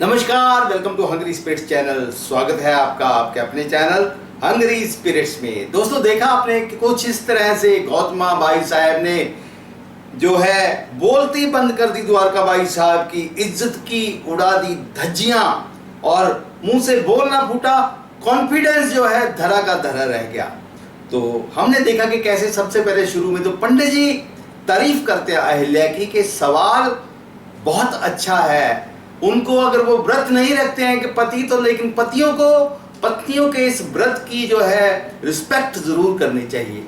नमस्कार, welcome to Hungry Spirits channel. स्वागत है आपका आपके अपने चैनल हंगरी स्पिरिट्स में। दोस्तों, देखा आपने कि कुछ इस तरह से गौतमा बाई साहब ने जो है बोलती बंद कर दी। द्वारका बाई साहब की इज्जत की उड़ा दी धज्जियां और मुंह से बोलना फूटा। कॉन्फिडेंस जो है धरा का धरा रह गया। तो हमने देखा कि कैसे सबसे पहले शुरू में तो पंडित जी तारीफ करते हैं अहिल्या की कि सवाल बहुत अच्छा है। उनको अगर वो व्रत नहीं रखते हैं कि पति तो, लेकिन पत्नियों के इस व्रत की जो है रिस्पेक्ट जरूर करनी चाहिए।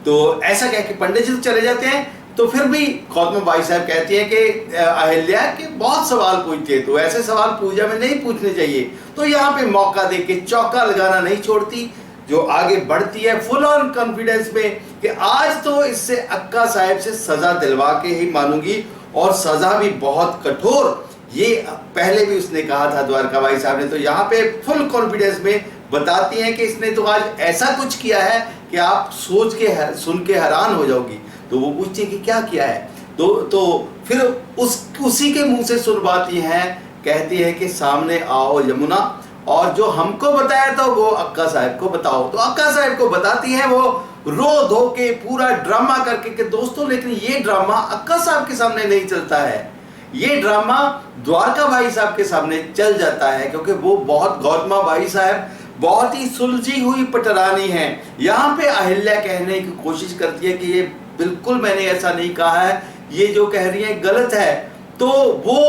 तो ऐसा कह के पंडित जी तो चले जाते हैं। तो फिर भी गौतम बाई साहब कहती है कि अहिल्या के बहुत सवाल पूछते, तो ऐसे सवाल पूजा में नहीं पूछने चाहिए। तो यहाँ पे मौका दे के चौका लगाना नहीं छोड़ती, जो आगे बढ़ती है फुल ऑन कॉन्फिडेंस में कि आज तो इससे अक्का साहब से सजा दिलवा के ही मानूंगी, और सजा भी बहुत कठोर। ये पहले भी उसने कहा था द्वारका बाई साहब ने। तो यहाँ पे फुल कॉन्फिडेंस में बताती हैं कि इसने तो आज ऐसा कुछ किया है कि आप सोच के सुन के हैरान हो जाओगी। तो वो पूछती है कि क्या किया है। तो फिर उसी के मुंह से सुनवाती हैं, कहती है कि सामने आओ यमुना, और जो हमको बताया था वो अक्का साहब को बताओ। तो अक्का साहब को बताती है, वो रो धो के पूरा ड्रामा करके कि दोस्तों, लेकिन ये ड्रामा अक्का साहब के सामने नहीं चलता है, ये ड्रामा द्वारका बाई साहब के सामने चल जाता है, क्योंकि वो बहुत गौतमा बाई साहब बहुत ही सुलझी हुई पटरानी है। यहाँ पे अहिल्या कहने की कोशिश करती है कि ये बिल्कुल मैंने ऐसा नहीं कहा है, ये जो कह रही है गलत है। तो वो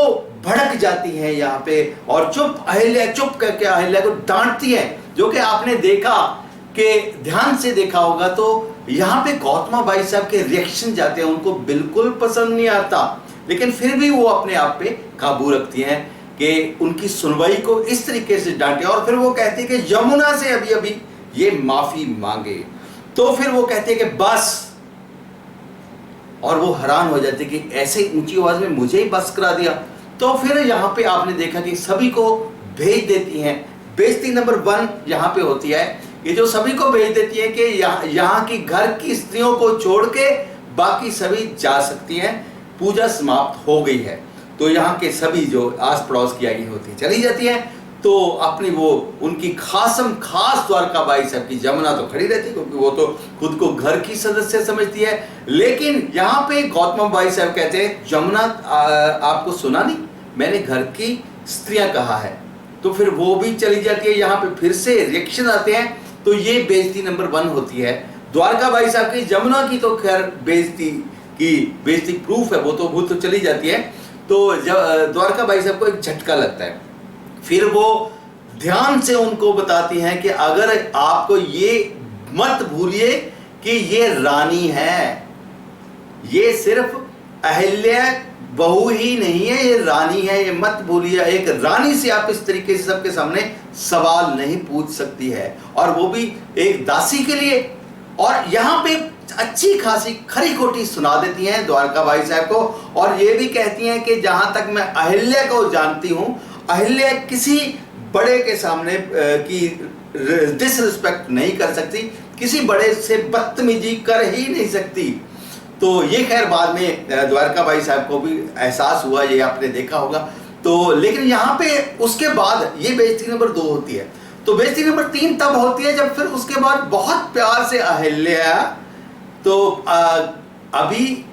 भड़क जाती है यहाँ पे और चुप करके अहिल्या को डांटती है, जो कि आपने देखा कि ध्यान से देखा होगा तो यहाँ पे गौतमा बाई साहब के रिएक्शन जाते हैं, उनको बिल्कुल पसंद नहीं आता, लेकिन फिर भी वो अपने आप पे काबू रखती हैं कि उनकी सुनवाई को इस तरीके से डांटे। और फिर वो कहती है कि यमुना से अभी अभी ये माफी मांगे। तो फिर वो कहते हैं कि बस, और वो हैरान हो जाते कि ऐसे ऊंची आवाज में मुझे ही बस करा दिया। तो फिर यहाँ पे आपने देखा कि सभी को भेज देती हैं। बेइज्जती नंबर 1 यहाँ पे होती है कि जो सभी को भेज देती है कि यहाँ की घर की स्त्रियों को छोड़ के बाकी सभी जा सकती हैं, पूजा समाप्त हो गई है। तो यहाँ के सभी जो आस पड़ोस की आई होती चली जाती हैं। तो अपनी वो उनकी खास द्वारका बाई साहब की यमुना तो खड़ी रहती, क्योंकि वो तो खुद को घर की सदस्य समझती है। लेकिन यहाँ पे गौतम बाई साहब कहते हैं, यमुना आपको सुना नहीं, मैंने घर की स्त्रियां कहा है। तो फिर वो भी चली जाती है। यहाँ पे फिर से रिएक्शन आते हैं। तो ये बेइज्जती नंबर 1 होती है। द्वारका बाई साहब की यमुना की तो खैर बेइज्जती प्रूफ है, वो तो चली जाती है। तो द्वारका बाई साहब को एक झटका लगता है। फिर वो ध्यान से उनको बताती हैं कि अगर आपको ये मत भूलिए कि ये रानी है, ये सिर्फ अहिल्या बहू ही नहीं है, ये रानी है, ये मत भूलिए। एक रानी से आप इस तरीके से सबके सामने सवाल नहीं पूछ सकती है, और वो भी एक दासी के लिए। और यहाँ पे अच्छी खासी खरी खोटी सुना देती हैं द्वारका बाई साहब को, और ये भी कहती हैं कि जहां तक मैं अहिल्या को जानती हूं, अहिल्या किसी बड़े के सामने की डिसरिस्पेक्ट नहीं कर सकती, किसी बड़े से बदतमीजी कर ही नहीं सकती। तो ये खैर बाद में द्वारका बाई साहब को भी एहसास हुआ, ये आपने देखा होगा। तो लेकिन यहाँ पे उसके बाद ये बेइज्जती नंबर 2 होती है। तो बेइज्जती नंबर 3 तब होती है जब फिर उसके बाद बहुत प्यार से अहिल्या, तो अभी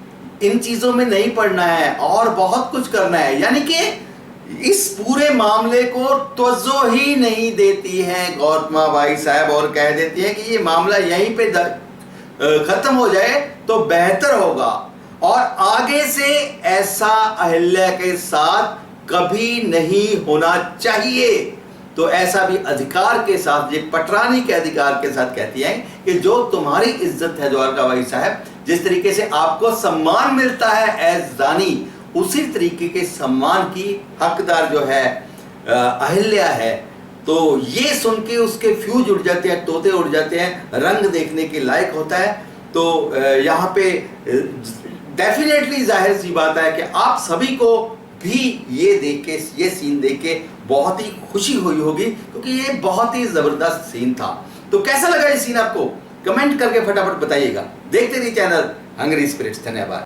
इन चीजों में नहीं पड़ना है और बहुत कुछ करना है, यानी कि इस पूरे मामले को तवज्जो ही नहीं देती है गौतमा बाई साहब, और कह देती है कि ये मामला यहीं पे खत्म हो जाए तो बेहतर होगा, और आगे से ऐसा अहिल्या के साथ कभी नहीं होना चाहिए। तो ऐसा भी अधिकार के साथ, ये पटरानी के अधिकार के साथ कहती है कि जो तुम्हारी इज्जत है द्वारका बाई साहब, जिस तरीके से आपको सम्मान मिलता है एज रानी, उसी तरीके के सम्मान की हकदार जो है अहिल्या है। तो ये सुन के उसके फ्यूज उड़ जाते हैं, तोते उड़ जाते हैं, रंग देखने के लायक होता है। तो यहाँ पे डेफिनेटली जाहिर सी बात है कि आप सभी को भी ये सीन देख के बहुत ही खुशी हुई होगी, क्योंकि ये बहुत ही जबरदस्त सीन था। तो कैसा लगा ये सीन आपको, कमेंट करके फटाफट बताइएगा। देखते रहिए चैनल हंगरी स्पिरिट्स। धन्यवाद।